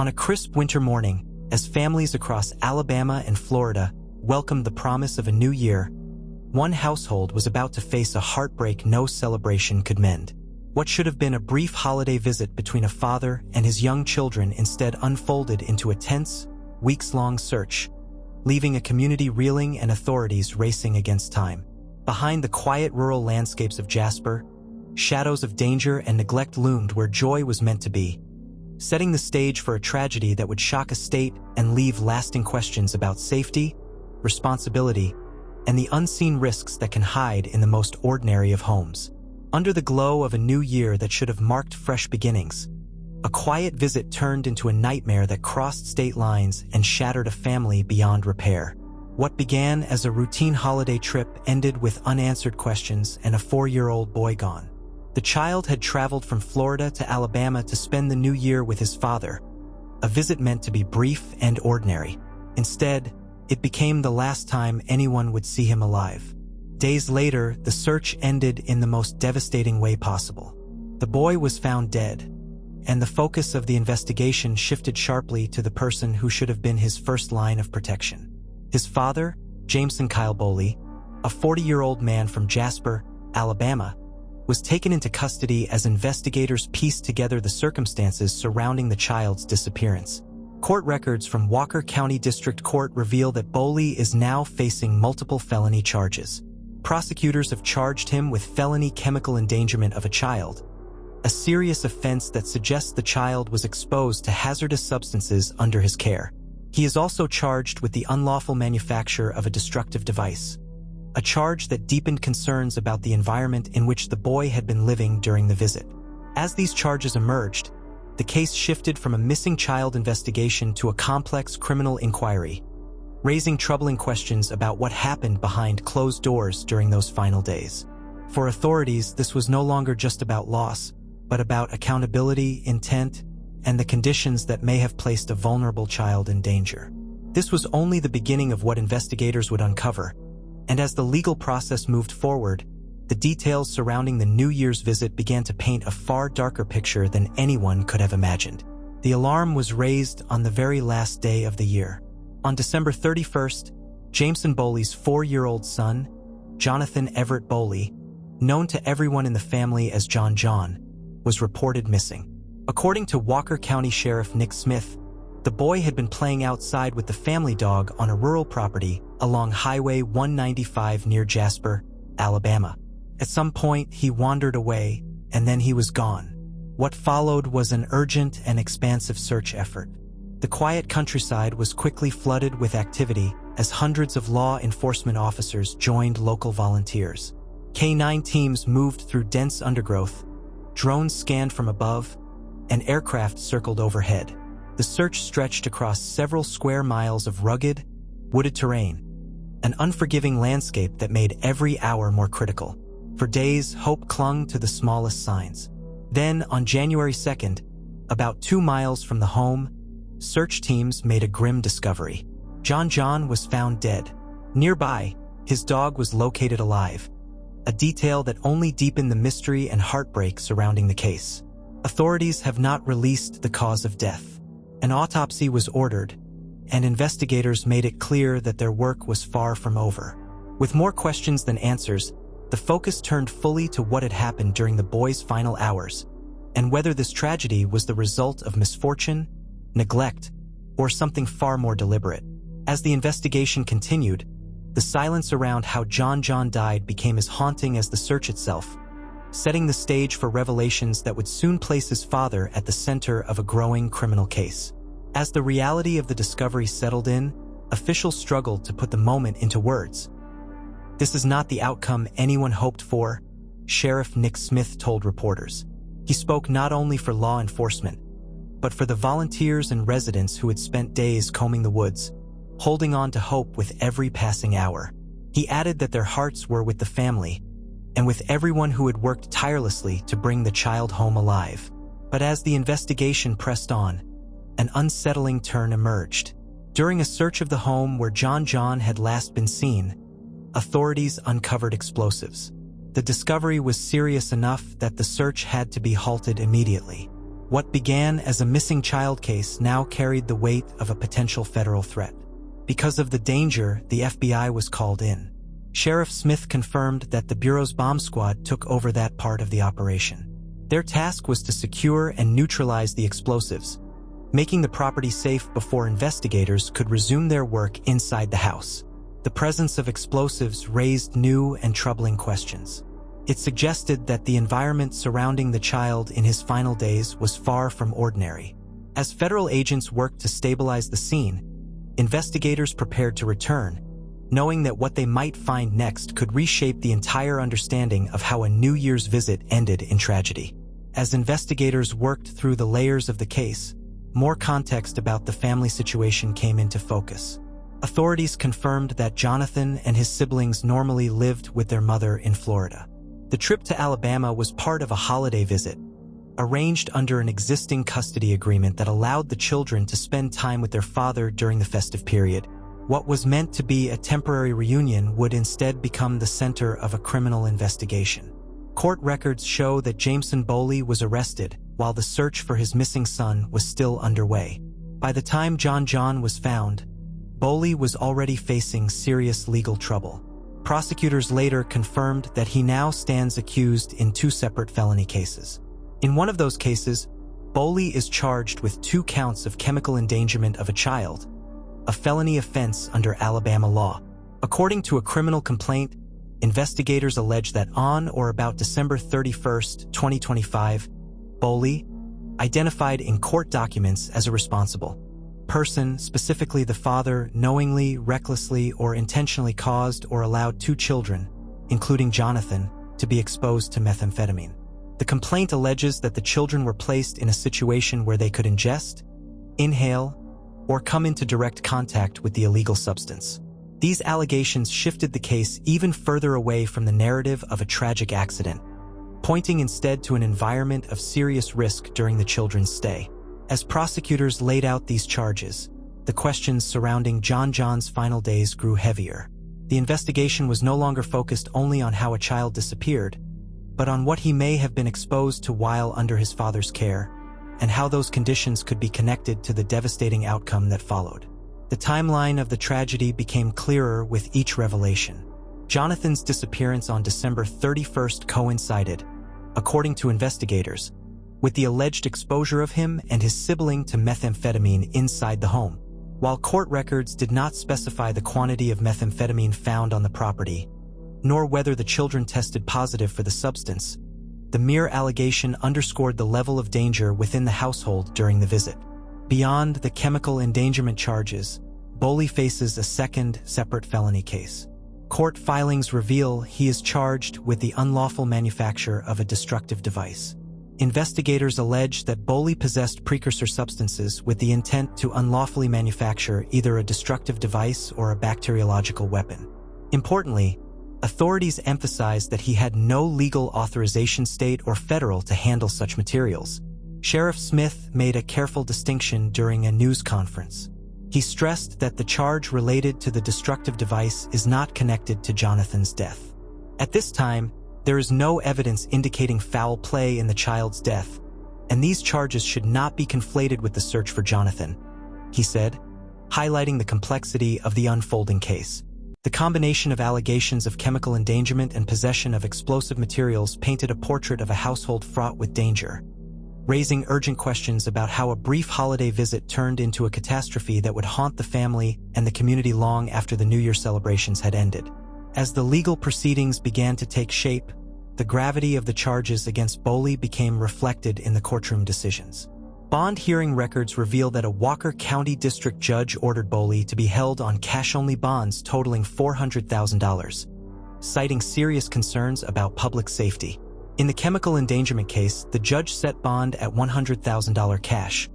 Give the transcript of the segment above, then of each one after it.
On a crisp winter morning, as families across Alabama and Florida welcomed the promise of a new year, one household was about to face a heartbreak no celebration could mend. What should have been a brief holiday visit between a father and his young children instead unfolded into a tense, weeks-long search, leaving a community reeling and authorities racing against time. Behind the quiet rural landscapes of Jasper, shadows of danger and neglect loomed where joy was meant to be, setting the stage for a tragedy that would shock a state and leave lasting questions about safety, responsibility, and the unseen risks that can hide in the most ordinary of homes. Under the glow of a new year that should have marked fresh beginnings, a quiet visit turned into a nightmare that crossed state lines and shattered a family beyond repair. What began as a routine holiday trip ended with unanswered questions and a 4-year-old boy gone. The child had traveled from Florida to Alabama to spend the new year with his father, a visit meant to be brief and ordinary. Instead, it became the last time anyone would see him alive. Days later, the search ended in the most devastating way possible. The boy was found dead, and the focus of the investigation shifted sharply to the person who should have been his first line of protection. His father, Jameson Boley, a 40-year-old man from Jasper, Alabama, was taken into custody as investigators pieced together the circumstances surrounding the child's disappearance. Court records from Walker County District Court reveal that Boley is now facing multiple felony charges. Prosecutors have charged him with felony chemical endangerment of a child, a serious offense that suggests the child was exposed to hazardous substances under his care. He is also charged with the unlawful manufacture of a destructive device, a charge that deepened concerns about the environment in which the boy had been living during the visit. As these charges emerged, the case shifted from a missing child investigation to a complex criminal inquiry, raising troubling questions about what happened behind closed doors during those final days. For authorities, this was no longer just about loss, but about accountability, intent, and the conditions that may have placed a vulnerable child in danger. This was only the beginning of what investigators would uncover, and as the legal process moved forward, the details surrounding the New Year's visit began to paint a far darker picture than anyone could have imagined. The alarm was raised on the very last day of the year. On December 31st, Jameson Boley's 4-year-old son, Johnathan Everett Boley, known to everyone in the family as John John, was reported missing. According to Walker County Sheriff Nick Smith, the boy had been playing outside with the family dog on a rural property along Highway 195 near Jasper, Alabama. At some point, he wandered away, and then he was gone. What followed was an urgent and expansive search effort. The quiet countryside was quickly flooded with activity as hundreds of law enforcement officers joined local volunteers. K-9 teams moved through dense undergrowth, drones scanned from above, and aircraft circled overhead. The search stretched across several square miles of rugged, wooded terrain, an unforgiving landscape that made every hour more critical. For days, hope clung to the smallest signs. Then, on January 2nd, about 2 miles from the home, search teams made a grim discovery. John John was found dead. Nearby, his dog was located alive, a detail that only deepened the mystery and heartbreak surrounding the case. Authorities have not released the cause of death. An autopsy was ordered, and investigators made it clear that their work was far from over. With more questions than answers, the focus turned fully to what had happened during the boy's final hours, and whether this tragedy was the result of misfortune, neglect, or something far more deliberate. As the investigation continued, the silence around how John John died became as haunting as the search itself, setting the stage for revelations that would soon place his father at the center of a growing criminal case. As the reality of the discovery settled in, officials struggled to put the moment into words. "This is not the outcome anyone hoped for," Sheriff Nick Smith told reporters. He spoke not only for law enforcement, but for the volunteers and residents who had spent days combing the woods, holding on to hope with every passing hour. He added that their hearts were with the family, and with everyone who had worked tirelessly to bring the child home alive. But as the investigation pressed on, an unsettling turn emerged. During a search of the home where John John had last been seen, authorities uncovered explosives. The discovery was serious enough that the search had to be halted immediately. What began as a missing child case now carried the weight of a potential federal threat. Because of the danger, the FBI was called in. Sheriff Smith confirmed that the Bureau's bomb squad took over that part of the operation. Their task was to secure and neutralize the explosives, making the property safe before investigators could resume their work inside the house. The presence of explosives raised new and troubling questions. It suggested that the environment surrounding the child in his final days was far from ordinary. As federal agents worked to stabilize the scene, investigators prepared to return, knowing that what they might find next could reshape the entire understanding of how a New Year's visit ended in tragedy. As investigators worked through the layers of the case, more context about the family situation came into focus. Authorities confirmed that Johnathan and his siblings normally lived with their mother in Florida. The trip to Alabama was part of a holiday visit, arranged under an existing custody agreement that allowed the children to spend time with their father during the festive period. What was meant to be a temporary reunion would instead become the center of a criminal investigation. Court records show that Jameson Boley was arrested while the search for his missing son was still underway. By the time John was found, Boley was already facing serious legal trouble. Prosecutors later confirmed that he now stands accused in 2 separate felony cases. In one of those cases, Boley is charged with 2 counts of chemical endangerment of a child, a felony offense under Alabama law. According to a criminal complaint, investigators allege that on or about December 31, 2025, Boley, identified in court documents as a responsible person, specifically the father, knowingly, recklessly, or intentionally caused or allowed 2 children, including Johnathan, to be exposed to methamphetamine. The complaint alleges that the children were placed in a situation where they could ingest, inhale, or come into direct contact with the illegal substance. These allegations shifted the case even further away from the narrative of a tragic accident, pointing instead to an environment of serious risk during the children's stay. As prosecutors laid out these charges, the questions surrounding John's final days grew heavier. The investigation was no longer focused only on how a child disappeared, but on what he may have been exposed to while under his father's care, and how those conditions could be connected to the devastating outcome that followed. The timeline of the tragedy became clearer with each revelation. Johnathan's disappearance on December 31 coincided, according to investigators, with the alleged exposure of him and his sibling to methamphetamine inside the home. While court records did not specify the quantity of methamphetamine found on the property, nor whether the children tested positive for the substance, the mere allegation underscored the level of danger within the household during the visit. Beyond the chemical endangerment charges, Boley faces a second, separate felony case. Court filings reveal he is charged with the unlawful manufacture of a destructive device. Investigators allege that Boley possessed precursor substances with the intent to unlawfully manufacture either a destructive device or a bacteriological weapon. Importantly, authorities emphasized that he had no legal authorization, state or federal, to handle such materials. Sheriff Smith made a careful distinction during a news conference. He stressed that the charge related to the destructive device is not connected to Johnathan's death. At this time, there is no evidence indicating foul play in the child's death, and these charges should not be conflated with the search for Johnathan, he said, highlighting the complexity of the unfolding case. The combination of allegations of chemical endangerment and possession of explosive materials painted a portrait of a household fraught with danger, raising urgent questions about how a brief holiday visit turned into a catastrophe that would haunt the family and the community long after the New Year celebrations had ended. As the legal proceedings began to take shape, the gravity of the charges against Boley became reflected in the courtroom decisions. Bond hearing records reveal that a Walker County District Judge ordered Boley to be held on cash-only bonds totaling $400,000, citing serious concerns about public safety. In the chemical endangerment case, the judge set bond at $100,000 cash,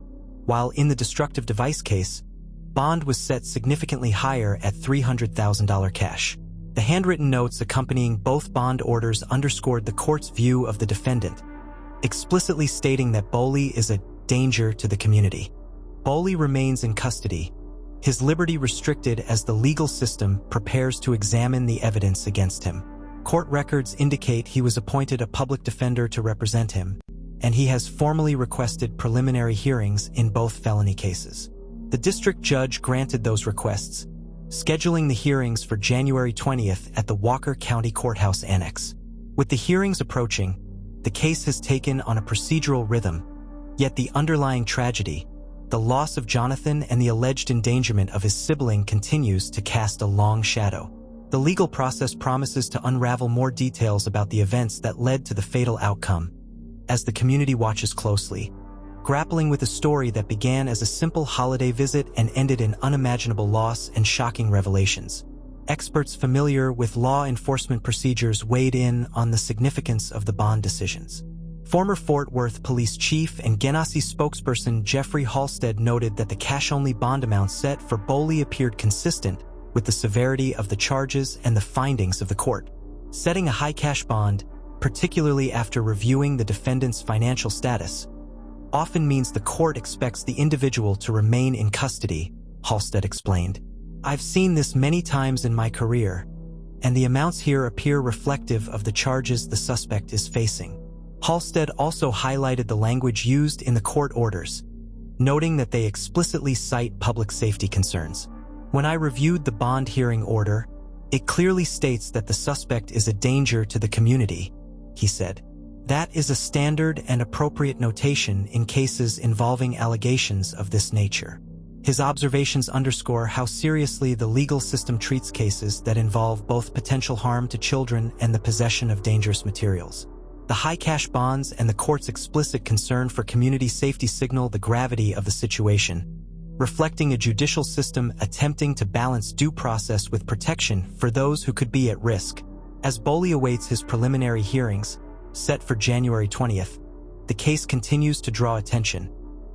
while in the destructive device case, bond was set significantly higher at $300,000 cash. The handwritten notes accompanying both bond orders underscored the court's view of the defendant, explicitly stating that Boley is a danger to the community. Boley remains in custody, his liberty restricted as the legal system prepares to examine the evidence against him. Court records indicate he was appointed a public defender to represent him, and he has formally requested preliminary hearings in both felony cases. The district judge granted those requests, scheduling the hearings for January 20th at the Walker County Courthouse Annex. With the hearings approaching, the case has taken on a procedural rhythm, yet the underlying tragedy, the loss of Johnathan and the alleged endangerment of his sibling, continues to cast a long shadow. The legal process promises to unravel more details about the events that led to the fatal outcome, as the community watches closely, grappling with a story that began as a simple holiday visit and ended in unimaginable loss and shocking revelations. Experts familiar with law enforcement procedures weighed in on the significance of the bond decisions. Former Fort Worth Police Chief and Genesee spokesperson Jeffrey Halstead noted that the cash-only bond amount set for Boley appeared consistent with the severity of the charges and the findings of the court. Setting a high cash bond, particularly after reviewing the defendant's financial status, often means the court expects the individual to remain in custody, Halstead explained. I've seen this many times in my career, and the amounts here appear reflective of the charges the suspect is facing. Halstead also highlighted the language used in the court orders, noting that they explicitly cite public safety concerns. When I reviewed the bond hearing order, it clearly states that the suspect is a danger to the community, he said. That is a standard and appropriate notation in cases involving allegations of this nature. His observations underscore how seriously the legal system treats cases that involve both potential harm to children and the possession of dangerous materials. The high cash bonds and the court's explicit concern for community safety signal the gravity of the situation, reflecting a judicial system attempting to balance due process with protection for those who could be at risk. As Boley awaits his preliminary hearings, set for January 20th, the case continues to draw attention,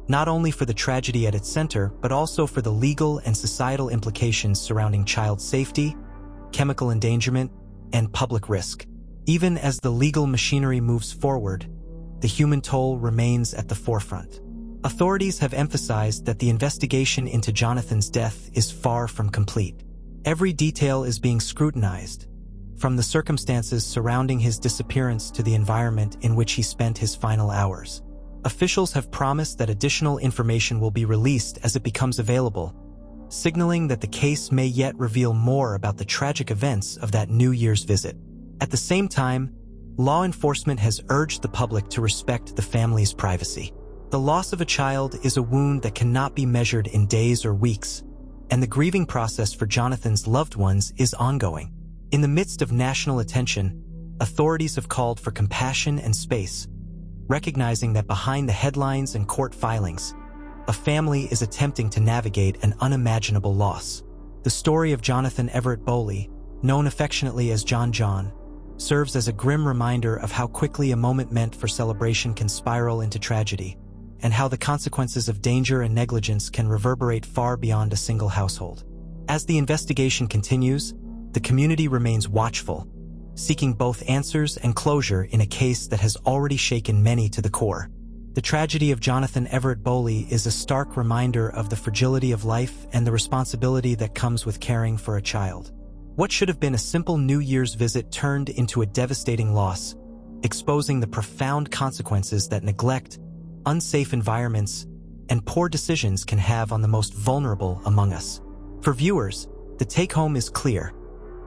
not only for the tragedy at its center, but also for the legal and societal implications surrounding child safety, chemical endangerment, and public risk. Even as the legal machinery moves forward, the human toll remains at the forefront. Authorities have emphasized that the investigation into Johnathan's death is far from complete. Every detail is being scrutinized, from the circumstances surrounding his disappearance to the environment in which he spent his final hours. Officials have promised that additional information will be released as it becomes available, signaling that the case may yet reveal more about the tragic events of that New Year's visit. At the same time, law enforcement has urged the public to respect the family's privacy. The loss of a child is a wound that cannot be measured in days or weeks, and the grieving process for Johnathan's loved ones is ongoing. In the midst of national attention, authorities have called for compassion and space, recognizing that behind the headlines and court filings, a family is attempting to navigate an unimaginable loss. The story of Johnathan Everett Boley, known affectionately as John John, serves as a grim reminder of how quickly a moment meant for celebration can spiral into tragedy, and how the consequences of danger and negligence can reverberate far beyond a single household. As the investigation continues, the community remains watchful, seeking both answers and closure in a case that has already shaken many to the core. The tragedy of Johnathan Everett Boley is a stark reminder of the fragility of life and the responsibility that comes with caring for a child. What should have been a simple New Year's visit turned into a devastating loss, exposing the profound consequences that neglect, unsafe environments, and poor decisions can have on the most vulnerable among us. For viewers, the take-home is clear.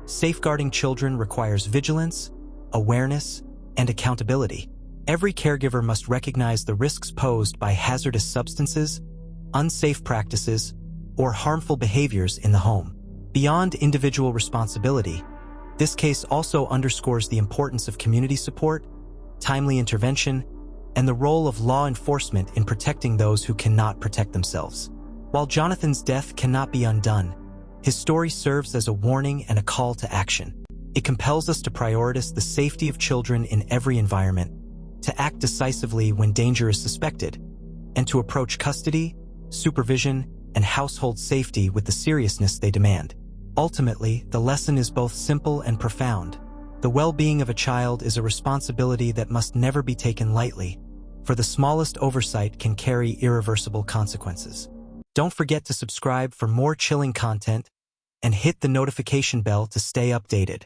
Safeguarding children requires vigilance, awareness, and accountability. Every caregiver must recognize the risks posed by hazardous substances, unsafe practices, or harmful behaviors in the home. Beyond individual responsibility, this case also underscores the importance of community support, timely intervention, and the role of law enforcement in protecting those who cannot protect themselves. While Johnathan's death cannot be undone, his story serves as a warning and a call to action. It compels us to prioritize the safety of children in every environment, to act decisively when danger is suspected, and to approach custody, supervision, and household safety with the seriousness they demand. Ultimately, the lesson is both simple and profound. The well-being of a child is a responsibility that must never be taken lightly, for the smallest oversight can carry irreversible consequences. Don't forget to subscribe for more chilling content and hit the notification bell to stay updated.